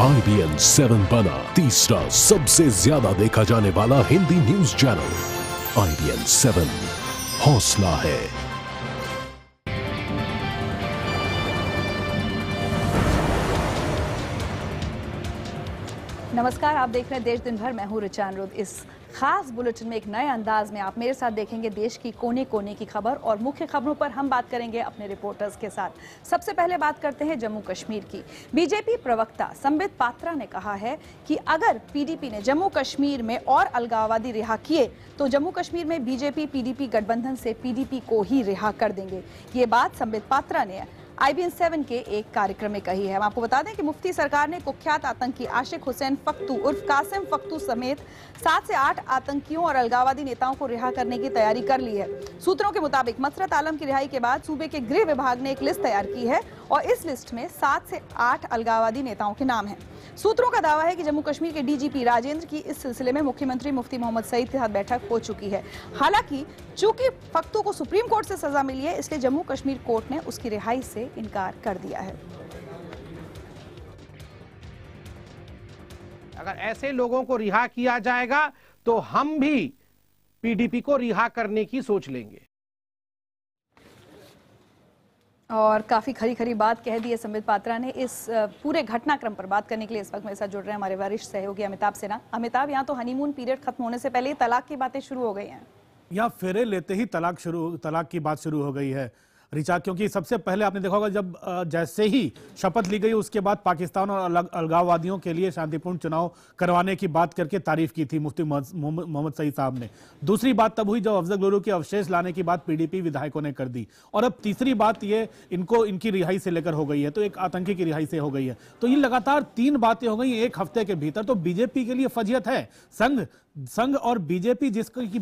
IBN 7 बना तीसरा सबसे ज्यादा देखा जाने वाला हिंदी न्यूज चैनल। IBN 7 हौसला है। नमस्कार, आप देख रहे हैं देश दिन भर। मैं हूं ऋचा अनिरुद्ध। इस खास बुलेटिन में एक नए अंदाज में आप मेरे साथ देखेंगे देश की कोने कोने की खबर, और मुख्य खबरों पर हम बात करेंगे अपने रिपोर्टर्स के साथ। सबसे पहले बात करते हैं जम्मू कश्मीर की। बीजेपी प्रवक्ता संबित पात्रा ने कहा है कि अगर पीडीपी ने जम्मू कश्मीर में और अलगाववादी रिहा किए तो जम्मू कश्मीर में बीजेपी पीडीपी गठबंधन से पीडीपी को ही रिहा कर देंगे। ये बात संबित पात्रा ने IBN 7 के एक कार्यक्रम में कही है। हम आपको बता दें कि मुफ्ती सरकार ने कुख्यात आतंकी आशिक हुसैन फख्तू उर्फ कासिम फख्तू समेत 7 से 8 आतंकियों और अलगाववादी नेताओं को रिहा करने की तैयारी कर ली है। सूत्रों के मुताबिक मसरत आलम की रिहाई के बाद सूबे के गृह विभाग ने एक लिस्ट तैयार की है और इस लिस्ट में 7 से 8 अलगाववादी नेताओं के नाम हैं। सूत्रों का दावा है कि जम्मू कश्मीर के DGP राजेंद्र की इस सिलसिले में मुख्यमंत्री मुफ्ती मोहम्मद सईद के साथ बैठक हो चुकी है। हालांकि चूंकि फख्तू को सुप्रीम कोर्ट से सजा मिली है, इसलिए जम्मू कश्मीर कोर्ट ने उसकी रिहाई से इनकार कर दिया है। अगर ऐसे लोगों को रिहा किया जाएगा तो हम भी पीडीपी को रिहा करने की सोच लेंगे। और काफी खरी खरी बात कह दी है संबित पात्रा ने। इस पूरे घटनाक्रम पर बात करने के लिए इस वक्त मेरे साथ जुड़ रहे हैं हमारे वरिष्ठ सहयोगी अमिताभ सिन्हा। अमिताभ, यहाँ तो हनीमून पीरियड खत्म होने से पहले ही तलाक की बातें शुरू हो गई हैं। या फेरे लेते ही तलाक की बात शुरू हो गई है रिचा, क्योंकि सबसे पहले आपने देखा होगा जब जैसे ही शपथ ली गई उसके बाद पाकिस्तान और अलगाववादियों के लिए शांतिपूर्ण चुनाव करवाने की बात करके तारीफ की थी मुफ्ती मोहम्मद सईद साहब ने। दूसरी बात तब हुई जब अफजल गुरु के अवशेष लाने की बात पीडीपी विधायकों ने कर दी, और अब तीसरी बात ये इनकी रिहाई से लेकर हो गई है, तो एक आतंकी की रिहाई से हो गई है। तो ये लगातार 3 बातें हो गई एक हफ्ते के भीतर। तो बीजेपी के लिए फजियत है। संघ और बीजेपी जिसकी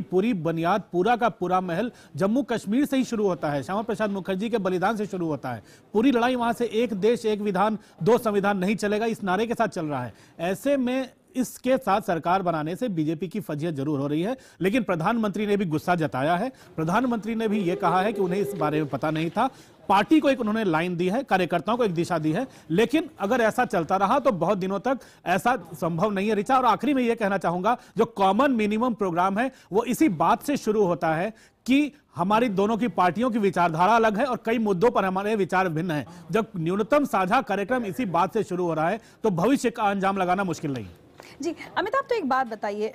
पूरी बुनियाद, पूरा का पूरा महल जम्मू कश्मीर से ही शुरू होता है, श्यामा प्रसाद मुखर्जी के बलिदान से शुरू होता है। पूरी लड़ाई वहां से एक देश एक विधान 2 संविधान नहीं चलेगा इस नारे के साथ चल रहा है। ऐसे में इसके साथ सरकार बनाने से बीजेपी की फजियत जरूर हो रही है। लेकिन प्रधानमंत्री ने भी गुस्सा जताया है। प्रधानमंत्री ने भी यह कहा है कि उन्हें इस बारे में पता नहीं था। पार्टी को एक उन्होंने लाइन दी है, कार्यकर्ताओं को एक दिशा दी है, लेकिन अगर ऐसा चलता रहा तो बहुत दिनों तक ऐसा संभव नहीं है रिचा। और आखिरी में यह कहना चाहूंगा, जो कॉमन मिनिमम प्रोग्राम है वो इसी बात से शुरू होता है कि हमारी दोनों की पार्टियों की विचारधारा अलग है और कई मुद्दों पर हमारे विचार भिन्न हैं। जब न्यूनतम साझा कार्यक्रम इसी बात से शुरू हो रहा है तो भविष्य का अंजाम लगाना मुश्किल नहीं। जी अमिताभ, तो एक बात बताइए,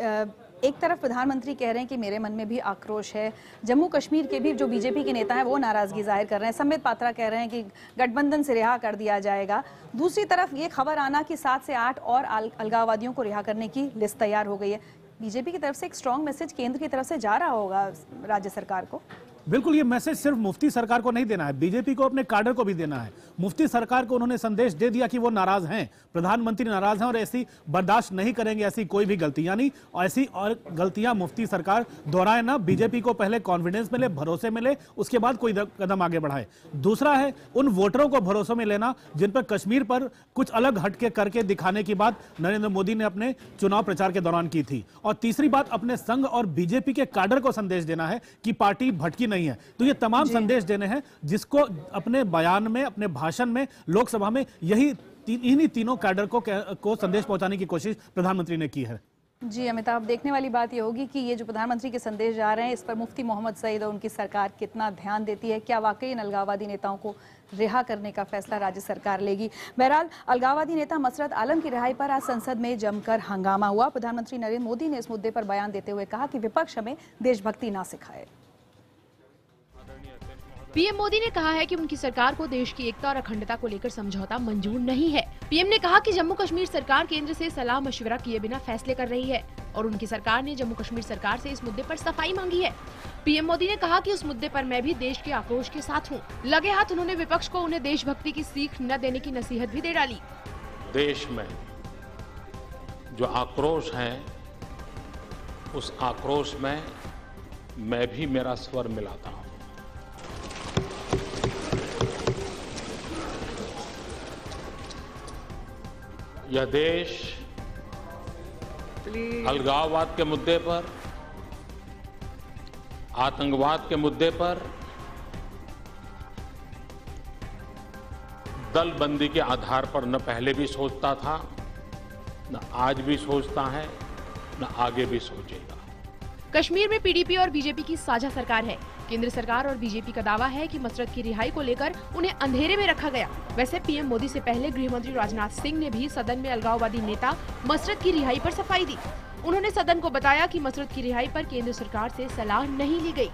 एक तरफ प्रधानमंत्री कह रहे हैं कि मेरे मन में भी आक्रोश है, जम्मू कश्मीर के भी जो बीजेपी के नेता हैं वो नाराजगी जाहिर कर रहे हैं, संबित पात्रा कह रहे हैं कि गठबंधन से रिहा कर दिया जाएगा। दूसरी तरफ ये खबर आना कि 7 से 8 और अलगाववादियों को रिहा करने की लिस्ट तैयार हो गई है। बीजेपी की तरफ से एक स्ट्रॉन्ग मैसेज केंद्र की तरफ से जा रहा होगा राज्य सरकार को। बिल्कुल, ये मैसेज सिर्फ मुफ्ती सरकार को नहीं देना है, बीजेपी को अपने काडर को भी देना है। मुफ्ती सरकार को उन्होंने संदेश दे दिया कि वो नाराज हैं, प्रधानमंत्री नाराज हैं और ऐसी बर्दाश्त नहीं करेंगे ऐसी कोई भी गलती, यानी ऐसी और गलतियां मुफ्ती सरकार दोहराए ना। बीजेपी को पहले कॉन्फिडेंस मिले, भरोसे मिले, उसके बाद कोई कदम आगे बढ़ाए। दूसरा है उन वोटरों को भरोसे में लेना जिन पर कश्मीर पर कुछ अलग हटके करके दिखाने की बात नरेंद्र मोदी ने अपने चुनाव प्रचार के दौरान की थी। और तीसरी बात अपने संघ और बीजेपी के काडर को संदेश देना है कि पार्टी भटकी नहीं है। तो ये तमाम संदेश देने हैं जिसको अपने बयान में, अपने भाषण में, लोकसभा में इन्हीं तीनों कैडर को संदेश पहुंचाने की कोशिश प्रधानमंत्री ने की है। जी अमिताभ, देखने वाली बात ये होगी कि ये जो प्रधानमंत्री के संदेश जा रहे हैं इस पर मुफ्ती मोहम्मद सईद और उनकी सरकार कितना ध्यान देती है। क्या वाकई इन अलगाववादी नेताओं को रिहा करने का फैसला राज्य सरकार लेगी? बहरहाल अलगाववादी नेता मसरत आलम की रिहाई पर आज संसद में जमकर हंगामा हुआ। प्रधानमंत्री नरेंद्र मोदी ने इस मुद्दे पर बयान देते हुए कहा कि विपक्ष हमें देशभक्ति ना सिखाए। पीएम मोदी ने कहा है कि उनकी सरकार को देश की एकता और अखंडता को लेकर समझौता मंजूर नहीं है। पीएम ने कहा कि जम्मू कश्मीर सरकार केंद्र से सलाह मशविरा किए बिना फैसले कर रही है और उनकी सरकार ने जम्मू कश्मीर सरकार से इस मुद्दे पर सफाई मांगी है। पीएम मोदी ने कहा कि उस मुद्दे पर मैं भी देश के आक्रोश के साथ हूँ। लगे हाथ उन्होंने विपक्ष को उन्हें देशभक्ति की सीख न देने की नसीहत भी दे डाली। देश में जो आक्रोश है उस आक्रोश में मैं भी मेरा स्वर मिलाता हूँ। यह देश अलगाववाद के मुद्दे पर, आतंकवाद के मुद्दे पर दल बंदी के आधार पर न पहले भी सोचता था, न आज भी सोचता है, न आगे भी सोचेगा। कश्मीर में पीडीपी और बीजेपी की साझा सरकार है। केंद्र सरकार और बीजेपी का दावा है कि मसरत की रिहाई को लेकर उन्हें अंधेरे में रखा गया। वैसे पीएम मोदी से पहले गृह मंत्री राजनाथ सिंह ने भी सदन में अलगाववादी नेता मसरत की रिहाई पर सफाई दी। उन्होंने सदन को बताया कि मसरत की रिहाई पर केंद्र सरकार से सलाह नहीं ली गई।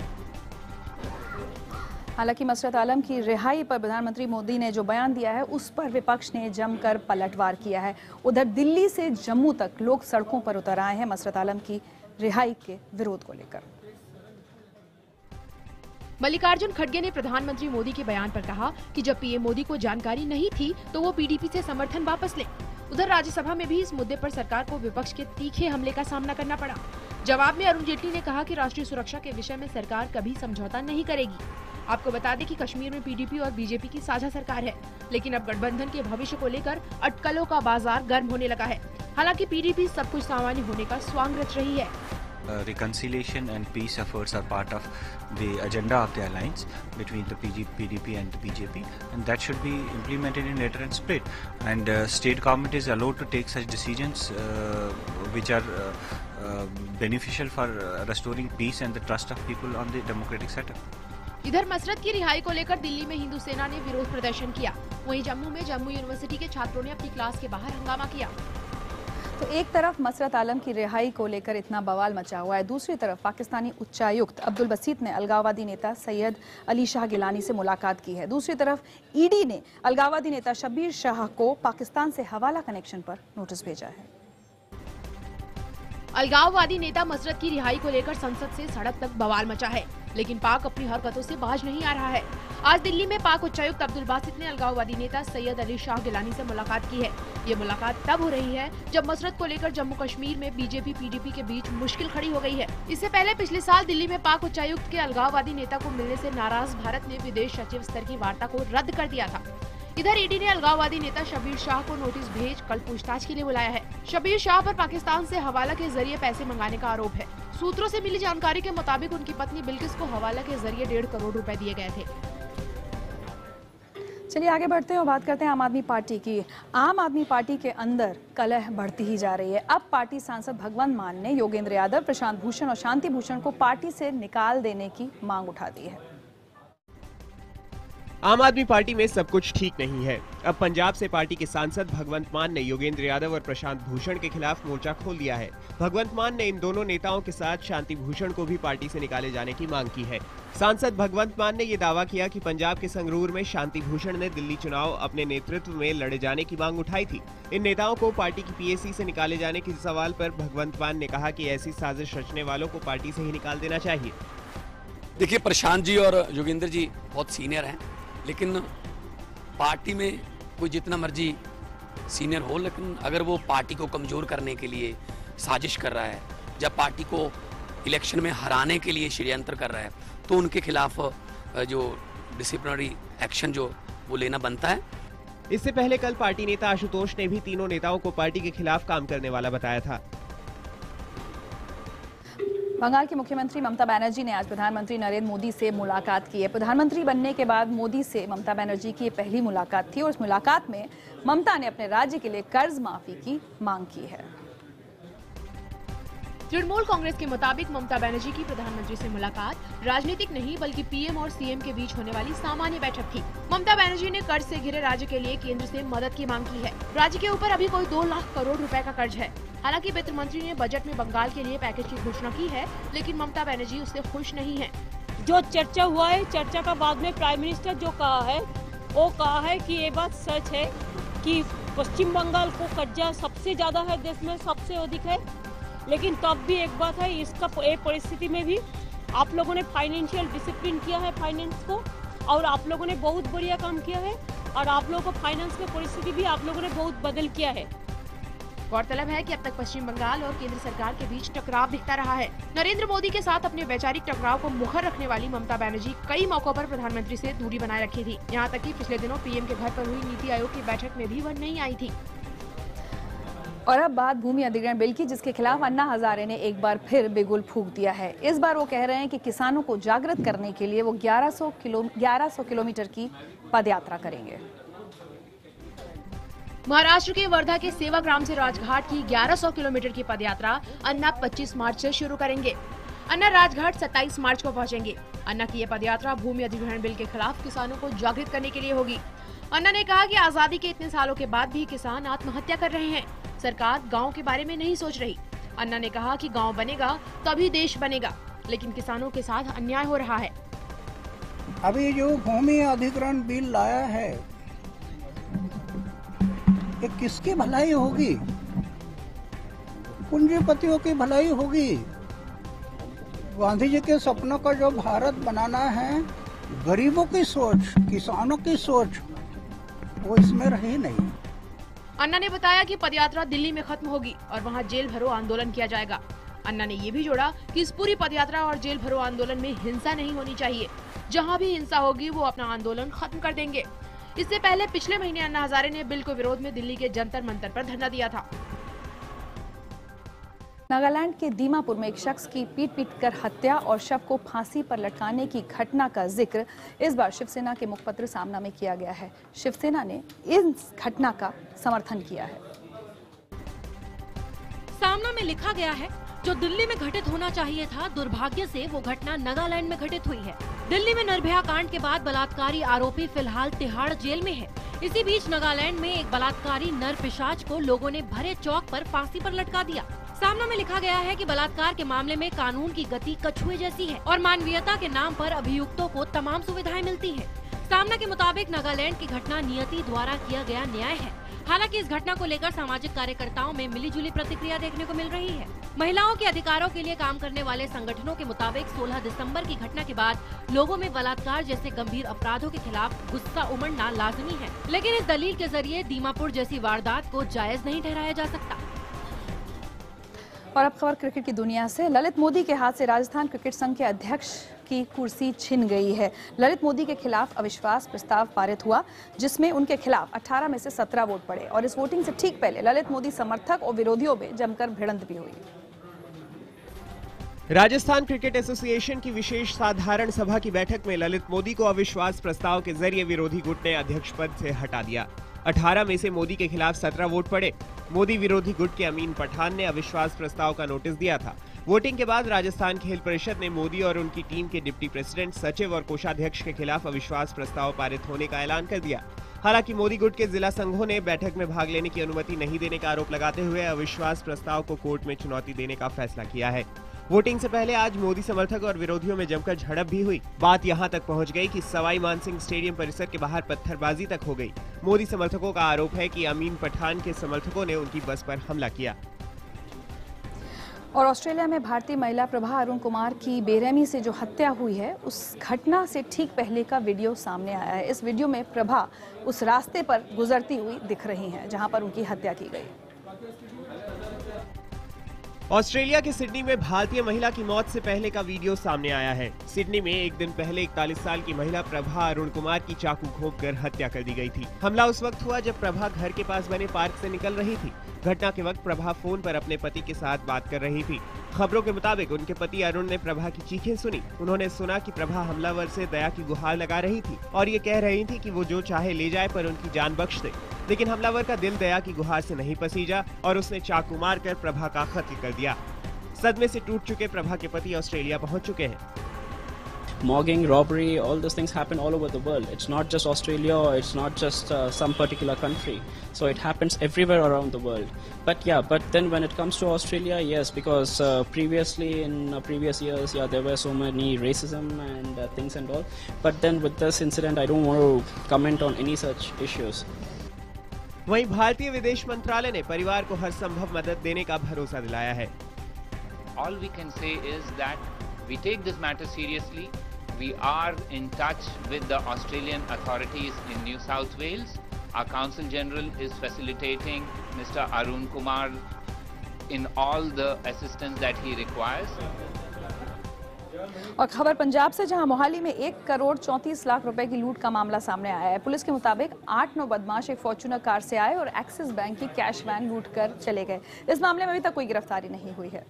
हालांकि मसरत आलम की रिहाई पर प्रधानमंत्री मोदी ने जो बयान दिया है उस पर विपक्ष ने जमकर पलटवार किया है। उधर दिल्ली से जम्मू तक लोग सड़कों पर उतर आए हैं मसरत आलम की रिहाई के विरोध को लेकर। मल्लिकार्जुन खड़गे ने प्रधानमंत्री मोदी के बयान पर कहा कि जब पीएम मोदी को जानकारी नहीं थी तो वो पीडीपी से समर्थन वापस लें। उधर राज्यसभा में भी इस मुद्दे पर सरकार को विपक्ष के तीखे हमले का सामना करना पड़ा। जवाब में अरुण जेटली ने कहा कि राष्ट्रीय सुरक्षा के विषय में सरकार कभी समझौता नहीं करेगी। आपको बता दें कि कश्मीर में पीडीपी और बीजेपी की साझा सरकार है, लेकिन अब गठबंधन के भविष्य को लेकर अटकलों का बाजार गर्म होने लगा है। हालांकि पीडीपी सब कुछ सामान्य होने का स्वांग रच रही है। Reconciliation and peace efforts are part of the agenda of the alliance between the PDP and the BJP, and that should be implemented in letter and spirit. And state government is allowed to take such decisions which are beneficial for restoring peace and the trust of people on the democratic setup. इधर मसरत की रिहाई को लेकर दिल्ली में हिंदू सेना ने विरोध प्रदर्शन किया। वहीं जम्मू में जम्मू यूनिवर्सिटी के छात्रों ने अपनी क्लास के बाहर हंगामा किया। तो एक तरफ मसरत आलम की रिहाई को लेकर इतना बवाल मचा हुआ है, दूसरी तरफ पाकिस्तानी उच्चायुक्त अब्दुल बसीत ने अलगाववादी नेता सैयद अली शाह गिलानी से मुलाकात की है। दूसरी तरफ ईडी ने अलगाववादी नेता शब्बीर शाह को पाकिस्तान से हवाला कनेक्शन पर नोटिस भेजा है। अलगाववादी नेता मसरत की रिहाई को लेकर संसद से सड़क तक बवाल मचा है, लेकिन पाक अपनी हरकतों से बाज नहीं आ रहा है। आज दिल्ली में पाक उच्चायुक्त अब्दुल बासित ने अलगाववादी नेता सैयद अली शाह गिलानी से मुलाकात की है। ये मुलाकात तब हो रही है जब मसरत को लेकर जम्मू कश्मीर में बीजेपी पीडीपी के बीच मुश्किल खड़ी हो गई है। इससे पहले पिछले साल दिल्ली में पाक उच्चायुक्त के अलगाववादी नेता को मिलने से नाराज भारत ने विदेश सचिव स्तर की वार्ता को रद्द कर दिया था। इधर ईडी ने अलगाववादी नेता शब्बीर शाह को नोटिस भेज कल पूछताछ के लिए बुलाया है। शब्बीर शाह पर पाकिस्तान से हवाला के जरिए पैसे मंगाने का आरोप है। सूत्रों से मिली जानकारी के मुताबिक उनकी पत्नी बिल्किस को हवाला के जरिए 1.5 करोड़ रुपए दिए गए थे। चलिए आगे बढ़ते हैं और बात करते हैं आम आदमी पार्टी की। आम आदमी पार्टी के अंदर कलह बढ़ती ही जा रही है। अब पार्टी सांसद भगवंत मान ने योगेंद्र यादव, प्रशांत भूषण और शांति भूषण को पार्टी से निकाल देने की मांग उठा दी है। आम आदमी पार्टी में सब कुछ ठीक नहीं है। अब पंजाब से पार्टी के सांसद भगवंत मान ने योगेंद्र यादव और प्रशांत भूषण के खिलाफ मोर्चा खोल दिया है। भगवंत मान ने इन दोनों नेताओं के साथ शांति भूषण को भी पार्टी से निकाले जाने की मांग की है। सांसद भगवंत मान ने ये दावा किया कि पंजाब के संगरूर में शांति भूषण ने दिल्ली चुनाव अपने नेतृत्व में लड़े जाने की मांग उठाई थी। इन नेताओं को पार्टी की पीएसी से निकाले जाने के सवाल पर भगवंत मान ने कहा कि ऐसी साजिश रचने वालों को पार्टी से ही निकाल देना चाहिए। देखिए, प्रशांत जी और योगेंद्र जी बहुत सीनियर हैं, लेकिन पार्टी में कोई जितना मर्जी सीनियर हो, लेकिन अगर वो पार्टी को कमज़ोर करने के लिए साजिश कर रहा है, जब पार्टी को इलेक्शन में हराने के लिए षड्यंत्र कर रहा है, तो उनके खिलाफ जो डिसिप्लिनरी एक्शन जो वो लेना बनता है। इससे पहले कल पार्टी नेता आशुतोष ने भी तीनों नेताओं को पार्टी के खिलाफ काम करने वाला बताया था। बंगाल की मुख्यमंत्री ममता बनर्जी ने आज प्रधानमंत्री नरेंद्र मोदी से मुलाकात की है। प्रधानमंत्री बनने के बाद मोदी से ममता बनर्जी की पहली मुलाकात थी और इस मुलाकात में ममता ने अपने राज्य के लिए कर्ज माफी की मांग की है। तृणमूल कांग्रेस के मुताबिक ममता बनर्जी की प्रधानमंत्री से मुलाकात राजनीतिक नहीं बल्कि पीएम और सीएम के बीच होने वाली सामान्य बैठक थी। ममता बनर्जी ने कर्ज से घिरे राज्य के लिए केंद्र से मदद की मांग की है। राज्य के ऊपर अभी कोई 2 लाख करोड़ रुपए का कर्ज है। हालांकि वित्त मंत्री ने बजट में बंगाल के लिए पैकेज की घोषणा की है, लेकिन ममता बनर्जी उससे खुश नहीं है। जो चर्चा हुआ है, चर्चा का बाद में प्राइम मिनिस्टर जो कहा है, वो कहा है कि ये बात सच है कि पश्चिम बंगाल को कर्जा सबसे ज्यादा है, देश में सबसे अधिक है। लेकिन तब भी एक बात है, इसका परिस्थिति में भी आप लोगों ने फाइनेंशियल डिसिप्लिन किया है फाइनेंस को, और आप लोगों ने बहुत बढ़िया काम किया है, और आप लोगों को फाइनेंस की परिस्थिति भी आप लोगों ने बहुत बदल किया है। गौरतलब है कि अब तक पश्चिम बंगाल और केंद्र सरकार के बीच टकराव दिखता रहा है। नरेंद्र मोदी के साथ अपने वैचारिक टकराव को मुखर रखने वाली ममता बनर्जी कई मौकों पर प्रधानमंत्री से दूरी बनाए रखी थी। यहाँ तक कि पिछले दिनों पीएम के घर पर हुई नीति आयोग की बैठक में भी वह नहीं आई थी। और अब बात भूमि अधिग्रहण बिल की, जिसके खिलाफ अन्ना हजारे ने एक बार फिर बिगुल फूंक दिया है। इस बार वो कह रहे हैं कि किसानों को जागृत करने के लिए वो 1100 किलोमीटर की पदयात्रा करेंगे। महाराष्ट्र के वर्धा के सेवाग्राम से राजघाट की 1100 किलोमीटर की पदयात्रा अन्ना 25 मार्च से शुरू करेंगे। अन्ना राजघाट 27 मार्च को पहुंचेंगे। अन्ना की ये पदयात्रा भूमि अधिग्रहण बिल के खिलाफ किसानों को जागृत करने के लिए होगी। अन्ना ने कहा कि आजादी के इतने सालों के बाद भी किसान आत्महत्या कर रहे हैं। सरकार गाँव के बारे में नहीं सोच रही। अन्ना ने कहा कि गाँव बनेगा तभी देश बनेगा, लेकिन किसानों के साथ अन्याय हो रहा है। अभी जो भूमि अधिग्रहण बिल लाया है, ये किसकी भलाई होगी? पूंजीपतियों की भलाई होगी। गांधी जी के सपनों का जो भारत बनाना है, गरीबों की सोच, किसानों की सोच, वो इसमें रही नहीं। अन्ना ने बताया कि पदयात्रा दिल्ली में खत्म होगी और वहां जेल भरो आंदोलन किया जाएगा। अन्ना ने ये भी जोड़ा कि इस पूरी पदयात्रा और जेल भरो आंदोलन में हिंसा नहीं होनी चाहिए। जहां भी हिंसा होगी वो अपना आंदोलन खत्म कर देंगे। इससे पहले पिछले महीने अन्ना हजारे ने बिल को विरोध में दिल्ली के जंतर मंतर पर धरना दिया था। नागालैंड के दीमापुर में एक शख्स की पीट कर हत्या और शव को फांसी पर लटकाने की घटना का जिक्र इस बार शिवसेना के मुखपत्र सामना में किया गया है। शिवसेना ने इस घटना का समर्थन किया है। सामना में लिखा गया है, जो दिल्ली में घटित होना चाहिए था, दुर्भाग्य से वो घटना नागालैंड में घटित हुई है। दिल्ली में निर्भया कांड के बाद बलात्कारी आरोपी फिलहाल तिहाड़ जेल में है। इसी बीच नागालैंड में एक बलात्कारी नर पिशाच को लोगों ने भरे चौक पर फांसी पर लटका दिया। सामना में लिखा गया है कि बलात्कार के मामले में कानून की गति कछुए जैसी है और मानवीयता के नाम पर अभियुक्तों को तमाम सुविधाएं मिलती हैं। सामना के मुताबिक नागालैंड की घटना नियति द्वारा किया गया न्याय है। हालांकि इस घटना को लेकर सामाजिक कार्यकर्ताओं में मिलीजुली प्रतिक्रिया देखने को मिल रही है। महिलाओं के अधिकारों के लिए काम करने वाले संगठनों के मुताबिक 16 दिसंबर की घटना के बाद लोगों में बलात्कार जैसे गंभीर अपराधों के खिलाफ गुस्सा उमड़ना लाजमी है, लेकिन इस दलील के जरिए दीमापुर जैसी वारदात को जायज नहीं ठहराया जा सकता। और अब खबर क्रिकेट की दुनिया से। ललित मोदी के हाथ से राजस्थान क्रिकेट संघ के अध्यक्ष की कुर्सी छिन गई है। ललित मोदी के खिलाफ अविश्वास प्रस्ताव पारित हुआ, जिसमें उनके खिलाफ 18 में से 17 वोट पड़े और इस वोटिंग से ठीक पहले ललित मोदी समर्थक और विरोधियों में जमकर भिड़ंत भी हुई। राजस्थान क्रिकेट एसोसिएशन की विशेष साधारण सभा की बैठक में ललित मोदी को अविश्वास प्रस्ताव के जरिए विरोधी गुट ने अध्यक्ष पद से हटा दिया। 18 में से मोदी के खिलाफ 17 वोट पड़े। मोदी विरोधी गुट के अमीन पठान ने अविश्वास प्रस्ताव का नोटिस दिया था। वोटिंग के बाद राजस्थान खेल परिषद ने मोदी और उनकी टीम के डिप्टी प्रेसिडेंट, सचिव और कोषाध्यक्ष के खिलाफ अविश्वास प्रस्ताव पारित होने का ऐलान कर दिया। हालांकि मोदी गुट के जिला संघों ने बैठक में भाग लेने की अनुमति नहीं देने का आरोप लगाते हुए अविश्वास प्रस्ताव को कोर्ट में चुनौती देने का फैसला किया है। वोटिंग से पहले आज मोदी समर्थक और विरोधियों में जमकर झड़प भी हुई। बात यहां तक पहुंच गई कि सवाई मानसिंह स्टेडियम परिसर के बाहर पत्थरबाजी तक हो गई। मोदी समर्थकों का आरोप है कि अमीन पठान के समर्थकों ने उनकी बस पर हमला किया। और ऑस्ट्रेलिया में भारतीय महिला प्रभा अरुण कुमार की बेरहमी से जो हत्या हुई है, उस घटना से ठीक पहले का वीडियो सामने आया है। इस वीडियो में प्रभा उस रास्ते पर गुजरती हुई दिख रही हैं जहां पर उनकी हत्या की गई। ऑस्ट्रेलिया के सिडनी में भारतीय महिला की मौत से पहले का वीडियो सामने आया है। सिडनी में एक दिन पहले 41 साल की महिला प्रभा अरुण कुमार की चाकू घोंपकर हत्या कर दी गई थी। हमला उस वक्त हुआ जब प्रभा घर के पास बने पार्क से निकल रही थी। घटना के वक्त प्रभा फोन पर अपने पति के साथ बात कर रही थी। खबरों के मुताबिक उनके पति अरुण ने प्रभा की चीखें सुनी। उन्होंने सुना कि प्रभा हमलावर से दया की गुहार लगा रही थी और ये कह रही थी कि वो जो चाहे ले जाए पर उनकी जान बख्श दे। लेकिन हमलावर का दिल दया की गुहार से नहीं पसीजा और उसने चाकू मारकर प्रभा का कत्ल कर दिया। सदमे से टूट चुके प्रभा के पति ऑस्ट्रेलिया पहुंच चुके हैं। Mobbing, robbery, all those things happen all over the world. It's not just Australia or it's not just some particular country. So it happens everywhere around the world. But then when it comes to Australia, yes, because previously in previous years, there were so many racism and things and all. But then with this incident, I don't want to comment on any such issues. वहीं भारतीय विदेश मंत्रालय ने परिवार को हर संभव मदद देने का भरोसा दिलाया है। All we can say is that we take this matter seriously. We are in touch with the Australian authorities in New South Wales. Our Consul General is facilitating Mr. Arun Kumar in all the assistance that he requires. और खबर पंजाब से, जहां मोहाली में 1 करोड़ 34 लाख रुपए की लूट का मामला सामने आया है। पुलिस के मुताबिक 8-9 बदमाश एक फॉर्च्यूनर कार से आए और एक्सिस बैंक की कैश वैन लूट कर चले गए। इस मामले में अभी तक कोई गिरफ्तारी नहीं हुई है।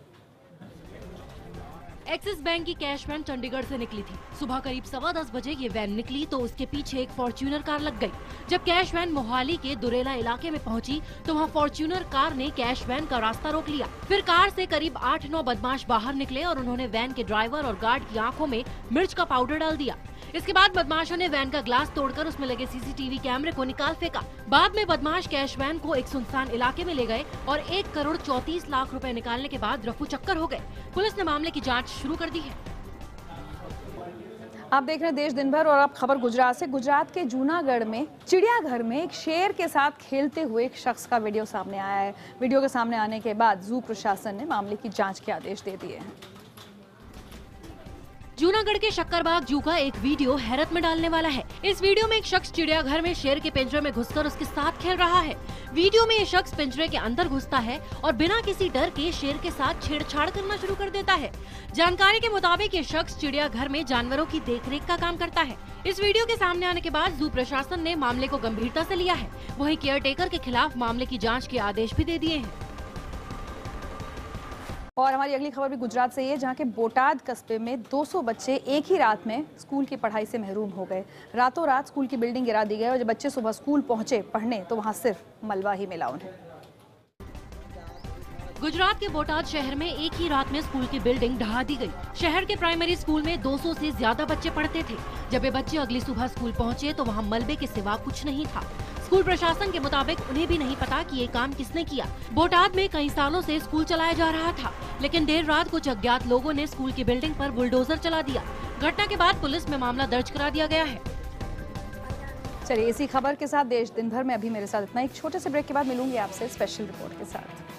एक्सिस बैंक की कैश वैन चंडीगढ़ से निकली थी। सुबह करीब 10:15 बजे ये वैन निकली तो उसके पीछे एक फॉर्च्यूनर कार लग गई। जब कैश वैन मोहाली के दुरेला इलाके में पहुंची तो वहां फॉर्च्यूनर कार ने कैश वैन का रास्ता रोक लिया। फिर कार से करीब 8-9 बदमाश बाहर निकले और उन्होंने वैन के ड्राइवर और गार्ड की आंखों में मिर्च का पाउडर डाल दिया। इसके बाद बदमाशों ने वैन का ग्लास तोड़कर उसमें लगे सीसीटीवी कैमरे को निकाल फेंका। बाद में बदमाश कैश वैन को एक सुनसान इलाके में ले गए और 1 करोड़ 34 लाख रुपए निकालने के बाद रफू चक्कर हो गए। पुलिस ने मामले की जांच शुरू कर दी है। आप देख रहे हैं देश दिन भर और अब खबर गुजरात से। गुजरात के जूनागढ़ में चिड़ियाघर में एक शेर के साथ खेलते हुए एक शख्स का वीडियो सामने आया है। वीडियो के सामने आने के बाद जू प्रशासन ने मामले की जांच के आदेश दे दिए हैं। जूनागढ़ के शक्करबाग जू का एक वीडियो हैरत में डालने वाला है। इस वीडियो में एक शख्स चिड़ियाघर में शेर के पिंजरे में घुसकर उसके साथ खेल रहा है। वीडियो में ये शख्स पिंजरे के अंदर घुसता है और बिना किसी डर के शेर के साथ छेड़छाड़ करना शुरू कर देता है। जानकारी के मुताबिक ये शख्स चिड़ियाघर में जानवरों की देखरेख का काम करता है। इस वीडियो के सामने आने के बाद जू प्रशासन ने मामले को गंभीरता से लिया है। वहीं केयरटेकर के खिलाफ मामले की जाँच के आदेश भी दे दिए हैं। और हमारी अगली खबर भी गुजरात से ही है, जहां के बोटाद कस्बे में 200 बच्चे एक ही रात में स्कूल की पढ़ाई से महरूम हो गए। रातों रात स्कूल की बिल्डिंग गिरा दी गई और जब बच्चे सुबह स्कूल पहुंचे पढ़ने तो वहां सिर्फ मलबा ही मिला उन्हें। गुजरात के बोटाद शहर में एक ही रात में स्कूल की बिल्डिंग ढहा दी गई। शहर के प्राइमरी स्कूल में 200 से ज्यादा बच्चे पढ़ते थे। जब ये बच्चे अगली सुबह स्कूल पहुंचे तो वहां मलबे के सिवा कुछ नहीं था। स्कूल प्रशासन के मुताबिक उन्हें भी नहीं पता कि ये काम किसने किया। बोटाद में कई सालों से स्कूल चलाया जा रहा था, लेकिन देर रात कुछ अज्ञात लोगों ने स्कूल की बिल्डिंग पर बुलडोजर चला दिया। घटना के बाद पुलिस में मामला दर्ज करा दिया गया है। चलिए इसी खबर के साथ देश दिन भर में अभी मेरे साथ इतना। एक छोटे से ब्रेक के बाद मिलूंगी आपसे स्पेशल रिपोर्ट के साथ।